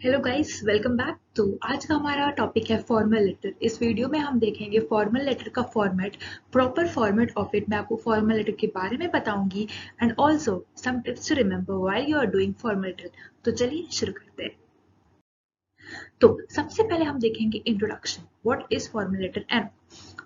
Hello guys, welcome back. तो आज का हमारा टॉपिक है फॉर्मल लेटर। इस वीडियो में हम देखेंगे फॉर्मल लेटर का format, proper format of it. मैं आपको फॉर्मल लेटर के बारे में बताऊंगी and also some tips to remember while you are doing formal letter. तो चलिए शुरू करते हैं। तो सबसे पहले हम देखेंगे introduction, what is formal letter and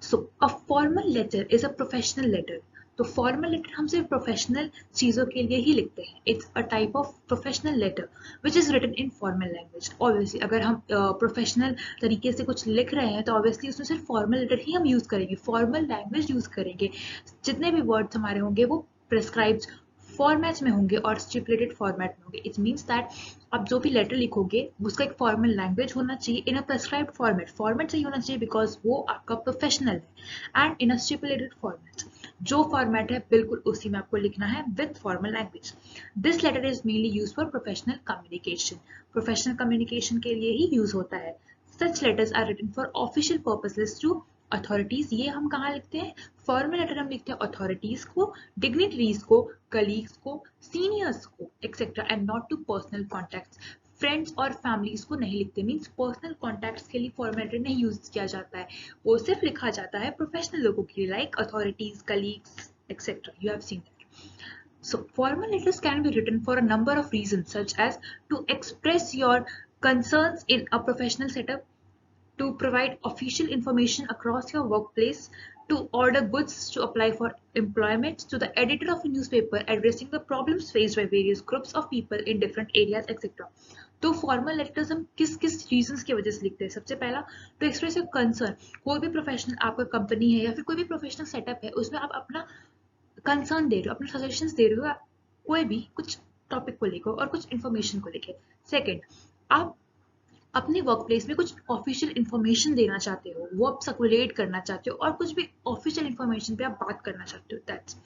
so a formal letter is a professional letter. तो फॉर्मल लेटर हम सिर्फ प्रोफेशनल चीजों के लिए ही लिखते हैं। It's a type of professional letter which is written in formal language. Obviously अगर हम प्रोफेशनल तरीके से कुछ लिख रहे हैं तो ऑब्वियसली उसमें सिर्फ फॉर्मल लेटर ही हम यूज करेंगे, फॉर्मल लैंग्वेज यूज करेंगे। जितने भी वर्ड्स हमारे होंगे वो प्रिस्क्राइब्ड फॉर्मेट में होंगे और स्टिपुलेटेड फॉर्मेट में होंगे। इट मीन्स दैट आप जो भी लेटर लिखोगे उसका एक फॉर्मल लैंग्वेज होना चाहिए in a prescribed format. Format चाहिए होना चाहिए बिकॉज वो आपका प्रोफेशनल है and in a stipulated format. जो फॉर्मेट है बिल्कुल उसी में आपको लिखना है with formal language. This letter is mainly use for professional communication. Professional communication के लिए ही यूज होता है। Such letters are written for official purposes to authorities. ये हम कहाँ लिखते हैं? फॉर्मल लेटर हम लिखते हैं अथॉरिटीज को, डिग्निटरीज को, कलीग्स को, सीनियर्स को etcetera and not to personal contacts. Friends और फैमिलीज को नहीं लिखते। मीन्स पर्सनल कॉन्टैक्ट्स के लिए फॉर्मल लेटर नहीं यूज किया जाता है। वो सिर्फ लिखा जाता है प्रोफेशनल लोगों के लिए, like authorities, colleagues etcetera. You have seen that. So formal letters can be written for a number of reasons, such as to express your concerns in a professional setup, to provide official information across your workplace, to order goods, to apply for employment, to the editor of a newspaper addressing the problems faced by various groups of people in different areas, etc. तो formal letters हम किस किस reasons की वजह से लिखते हैं? सबसे पहला, टू एक्सप्रेस योर कंसर्न। कोई भी प्रोफेशनल आपका कंपनी है या फिर कोई भी प्रोफेशनल सेटअप है, उसमें आप अपना कंसर्न दे रहे हो, अपने सजेशंस दे रहे हो, कोई भी कुछ टॉपिक को लेकर और कुछ इंफॉर्मेशन को लेकर। सेकंड, आप अपने वर्क प्लेस में कुछ ऑफिशियल इन्फॉर्मेशन देना चाहते हो, वो आप सर्कुलेट करना चाहते हो और कुछ भी ऑफिशियल इन्फॉर्मेशन पे आप बात करना चाहते हो। That's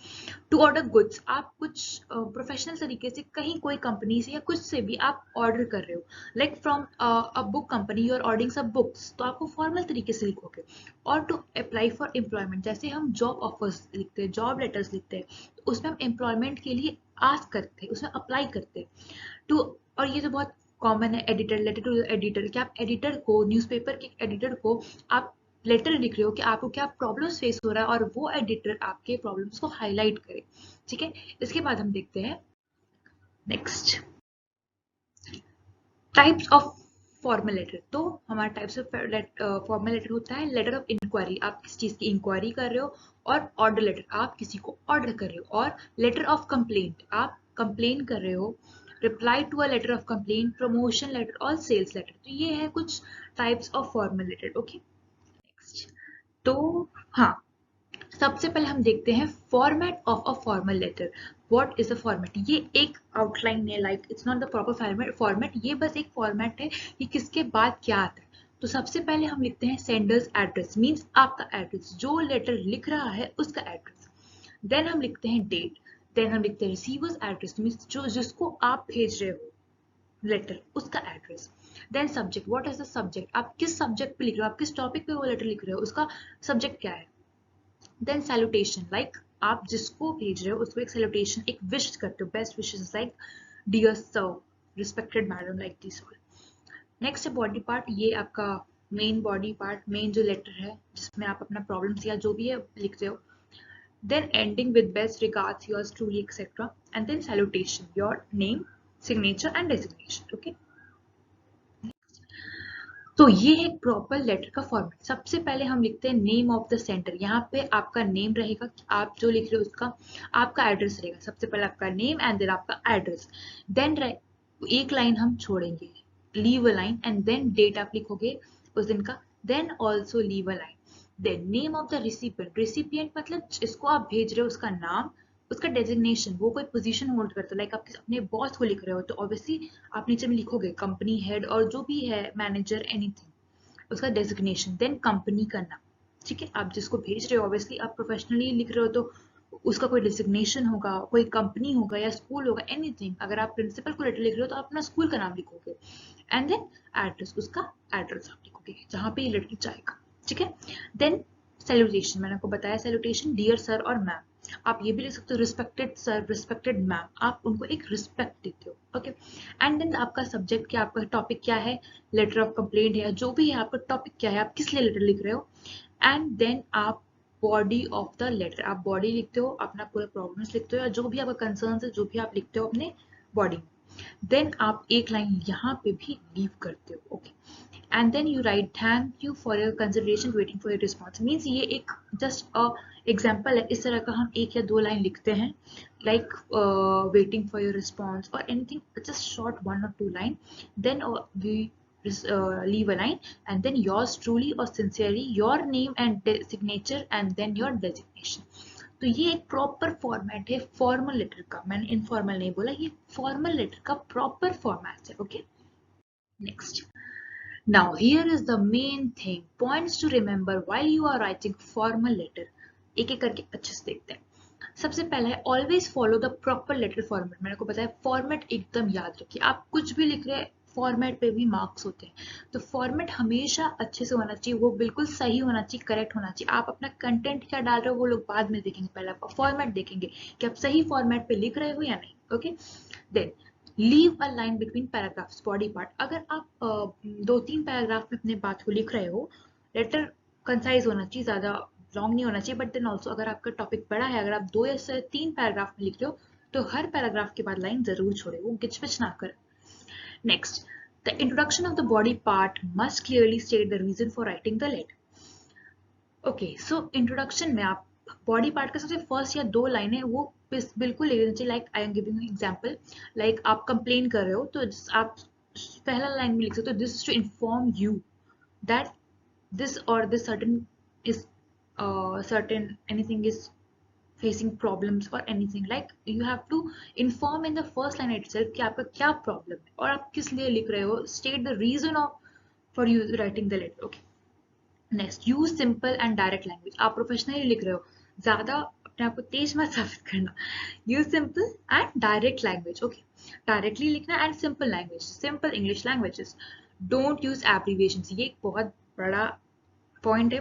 to order goods. आप कुछ प्रोफेशनल तरीके से कहीं कोई कंपनी से या कुछ से भी आप ऑर्डर कर रहे हो, like from a book company you are ordering सब बुक्स, तो आपको फॉर्मल तरीके से लिखोगे। और टू अप्लाई फॉर एम्प्लॉयमेंट, जैसे हम जॉब ऑफर्स लिखते हैं, जॉब लेटर्स लिखते हैं, तो उसमें हम एम्प्लॉयमेंट के लिए आस्क करते हैं, उसमें अप्लाई करते हैं। टू, और ये तो बहुत कॉमन है, एडिटर लेटर टू एडिटर, कि आप एडिटर को, न्यूज़पेपर के एडिटर को आप लेटर लिख रहे हो कि आपको क्या प्रॉब्लम्स फेस हो रहा है और वो एडिटर आपके प्रॉब्लम्स को हाईलाइट करे। ठीक है, इसके बाद हम देखते हैं next types of formal letter. तो हमारा टाइप्स ऑफ फॉर्मल लेटर होता है लेटर ऑफ इंक्वायरी, आप किस चीज की इंक्वायरी कर रहे हो, और ऑर्डर लेटर, आप किसी को ऑर्डर कर रहे हो, और लेटर ऑफ कंप्लेंट, आप कंप्लेन कर रहे हो, reply to a letter of complaint, promotion letter और सेल्स लेटर। तो ये है कुछ types of formal letter. Okay, next. तो हाँ, सबसे पहले हम देखते हैं format of a formal letter. What is a format? ये एक आउटलाइन है, like it's not the proper format, ये बस एक फॉर्मेट है कि किसके बाद क्या आता है। तो सबसे पहले हम लिखते हैं सेंडर्स एड्रेस, मींस आपका एड्रेस, जो लेटर लिख रहा है उसका एड्रेस। देन हम लिखते हैं डेट। देन हम लिखते हैं रिसीवर्स एड्रेस, मींस जो जिसको आप भेज रहे हो लेटर, उसका address. Then subject, what is the subject, आप किस सब्जेक्ट पे लिख रहे हो, आप किस टॉपिक पे वो लेटर लिख रहे हो, उसका सब्जेक्ट क्या है। देन सैल्यूटेशन, लाइक आप जिसको भेज रहे हो उसको एक सैल्यूटेशन, एक विश करते हो, best wishes like dear sir, respected madam, like this all. Next है बॉडी पार्ट। ये आपका मेन बॉडी पार्ट, मेन जो लेटर है जिसमें आप अपना प्रॉब्लम्स या जो भी है लिखते हो। Then ending with best regards, yours truly etcetera, and then salutation, your name, signature and designation. Okay, तो ये है प्रॉपर लेटर का फॉर्मेट। सबसे पहले हम लिखते हैं नेम ऑफ द सेंटर। यहाँ पे आपका नेम रहेगा, आप जो लिख रहे हो उसका आपका एड्रेस रहेगा। सबसे पहले आपका नेम एंड देन आपका एड्रेस। देन एक लाइन हम छोड़ेंगे, leave a line, and then date आप लिखोगे उस दिन का, then also leave a line. Then name of the recipient, recipient मतलब जिसको आप भेज रहे हो उसका नाम, उसका डेजिग्नेशन, वो कोई पोजीशन होल्ड करता है, लाइक आप अपने बॉस को लिख रहे हो तो ऑब्वियसली आप नीचे में लिखोगे कंपनी हेड और जो भी है, मैनेजर, एनीथिंग, उसका डेजिग्नेशन। देन कंपनी का नाम। ठीक है, आप जिसको भेज रहे हो ऑब्वियसली आप प्रोफेशनली लिख रहे हो तो उसका कोई डेजिग्नेशन होगा, कोई कंपनी होगा या स्कूल होगा, एनीथिंग। अगर आप प्रिंसिपल को लेटर लिख रहे हो तो आप अपना स्कूल का नाम लिखोगे। एंड देन एड्रेस, उसका एड्रेस आप लिखोगे जहाँ पे ये लेटर जाएगा। ठीक है, देन सैल्यूटेशन, मैंने आपको बताया सैल्यूटेशन, डियर सर और मैम। आप ये भी लिख सकते हो रिस्पेक्टेड सर, रिस्पेक्टेड मैम, आप उनको एक रिस्पेक्ट देते हो। ओके, एंड देन आपका सब्जेक्ट क्या, आपका टॉपिक क्या है, लेटर ऑफ कंप्लेंट है, जो भी है आपका टॉपिक क्या है, आप किस लिए लेटर लिख रहे हो, एंड देन आप बॉडी ऑफ द लेटर, आप बॉडी लिखते हो, अपना पूरा प्रॉब्लम्स लिखते हो, या जो भी आपका कंसर्न है, जो भी आप लिखते हो अपने बॉडी में, देन आप एक लाइन यहाँ पे भी लीव करते हो। Okay, and then you write thank you for your consideration waiting for your response, means ये एक जस्ट अ एग्जाम्पल है, इस तरह का हम एक या दो लाइन लिखते हैं, like waiting for your response और anything, just short 1 or 2 line, then we leave a line, and then yours truly or sincerely, your name and signature, and then your designation। तो ये एक प्रॉपर फॉर्मेट है formal letter का, मैंने informal नहीं बोला, ये फॉर्मल लेटर का प्रॉपर फॉर्मेट है। Okay, next, now here is the main thing, points to remember while you are writing formal letter। एक एक करके अच्छे से देखते हैं। सबसे पहला है always follow the proper letter format. मैंने को बताया फॉर्मेट एकदम याद रखिए, आप कुछ भी लिख रहे हैं फॉर्मेट पे भी मार्क्स होते हैं, तो फॉर्मेट हमेशा अच्छे से होना चाहिए, वो बिल्कुल सही होना चाहिए, करेक्ट होना चाहिए। आप अपना कंटेंट क्या डाल रहे हो वो लोग बाद में देखेंगे, पहले आपका फॉर्मेट देखेंगे कि आप सही फॉर्मेट पे लिख रहे हो या नहीं। Okay, then leave a line between paragraphs, body part, अगर आप 2-3 पैराग्राफ में अपने बात को लिख रहे हो, लेटर कंसाइज होना चाहिए, ज्यादा लॉन्ग नहीं होना चाहिए, बट देन ऑल्सो अगर आपका टॉपिक बड़ा है, अगर आप 2 या 3 पैराग्राफ में लिख रहे हो, तो हर पैराग्राफ के बाद लाइन जरूर छोड़े, वो गिचपिच ना करें। Next, the introduction of the body part must clearly state the reason for writing the letter. Okay, so introduction में आप बॉडी पार्ट का सबसे फर्स्ट या 2 लाइनें वो बिल्कुल ले लेना चाहिए, like I am giving example, like आप कंप्लेन कर रहे हो तो आप पहला लाइन में लिख सकते हो, this is to inform you that this or this certain is certain anything is facing problems or anything, like you have to inform in the first line itself कि आपका क्या प्रॉब्लम है और आप किस लिए लिख रहे हो, state the reason of for you writing the letter। okay, next, use simple and direct language, आप प्रोफेशनली लिख रहे हो, ज्यादा अपने आप को तेज मत साबित करना, use simple and direct language. Okay, directly लिखना and simple language, simple English languages, don't use abbreviation, ये एक बहुत बड़ा पॉइंट है,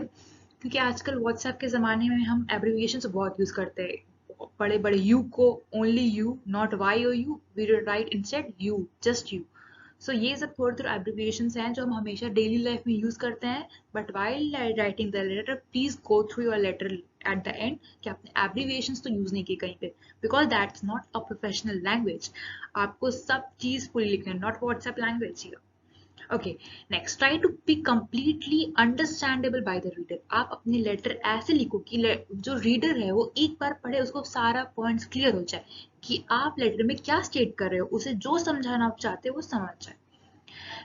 क्योंकि आजकल व्हाट्सएप के ज़माने में हम एब्रीविएशन बहुत यूज़ करते हैं, बड़े बड़े यू को only U, not Y O U, we write instead U, just U. So ये सब थोड़े थोड़े एब्रीविएशंस हैं जो हम हमेशा डेली लाइफ में यूज़ करते हैं, but while writing the letter please go through your letter at the end कि आपने एब्रीविएशंस तो यूज़ नहीं किए कहीं पे, because that's not a professional language. आपको सब चीज़ पूरी लिखनी है, not WhatsApp language here. Okay, next, try to be completely understandable by the reader. आप अपनी लेटर ऐसे लिखो कि जो रीडर है वो एक बार पढ़े, उसको सारा पॉइंट्स क्लियर हो जाए कि आप लेटर में क्या स्टेट कर रहे हो, उसे जो समझाना आप चाहते हो वो समझ जाए।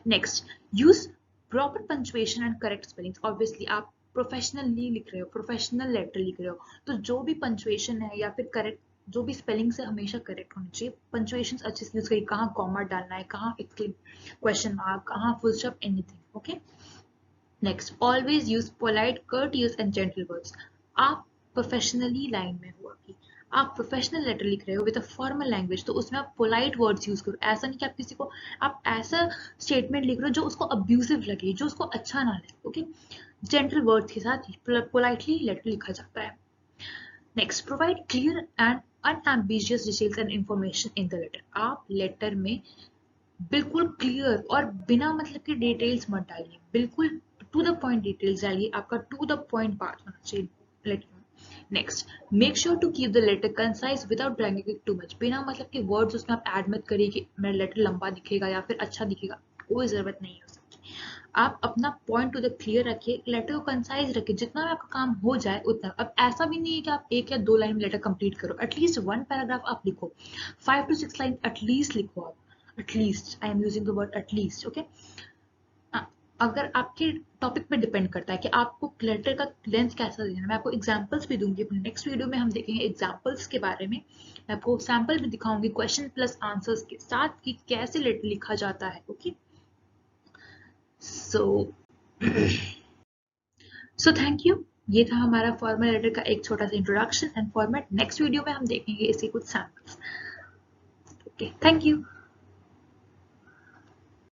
Next, use proper punctuation and correct spellings. Obviously आप प्रोफेशनली लिख रहे हो, प्रोफेशनल लेटर लिख रहे हो, तो जो भी पंक्चुएशन है या फिर करेक्ट जो भी स्पेलिंग से हमेशा करेक्ट होनी चाहिए, पंक्चुएशंस अच्छे से यूज करिए, कहाँ कॉमा डालना है, कहाँ क्वेश्चन मार्क, कहाँ full stop, anything. Okay, next, always use polite, courteous and gentle words. आप प्रोफेशनली लाइन में हो, अभी आप प्रोफेशनल लेटर लिख रहे हो विद अ फॉर्मल लैंग्वेज, तो उसमें आप पोलाइट वर्ड्स यूज करो। ऐसा नहीं कि आप किसी को आप ऐसा स्टेटमेंट लिख रहे हो जो उसको अब्यूसिव लगे, जो उसको अच्छा ना लगे। ओके, जेंटल वर्ड्स के साथ पोलाइटली लेटर लिखा जाता है। Next, provide clear and unambiguous details and information in the letter. आप लेटर में बिल्कुल क्लियर और बिना मतलब के डिटेल्स मत डालिए, बिल्कुल टू द पॉइंट डिटेल्स डालिए, आपका टू द पॉइंट बात होना चाहिए लेटर में। Next, make sure to keep the letter concise without dragging it too much. बिना मतलब के वर्ड्स उसमें आप ऐड मत करिए कि मेरा लेटर लंबा दिखेगा या फिर अच्छा दिखेगा, कोई जरूरत नहीं हो सकती। आप अपना पॉइंट टू द क्लियर रखिए, लेटर को कंसाइज रखिए, जितना आपका काम हो जाए उतना। अब ऐसा भी नहीं है कि आप 1 या 2 लाइन में लेटर कंप्लीट करो, एटलीस्ट 1 पैराग्राफ आप लिखो, 5 to 6 लाइन एटलीस्ट लिखो आप, at least, I am using the word at least. Okay, अगर आपके टॉपिक पे डिपेंड करता है कि आपको लेटर का लेंथ कैसा देना है। मैं आपको एग्जांपल्स भी दूंगी, अपने नेक्स्ट वीडियो में हम देखेंगे एग्जांपल्स के बारे में, मैं आपको सैंपल भी दिखाऊंगी क्वेश्चन प्लस आंसर्स के साथ कि कैसे लेटर लिखा जाता है। Okay, so thank you. ये था हमारा फॉर्मल लेटर का एक छोटा सा introduction and format. Next video में हम देखेंगे इसके कुछ सैंपल्स। Okay, thank you.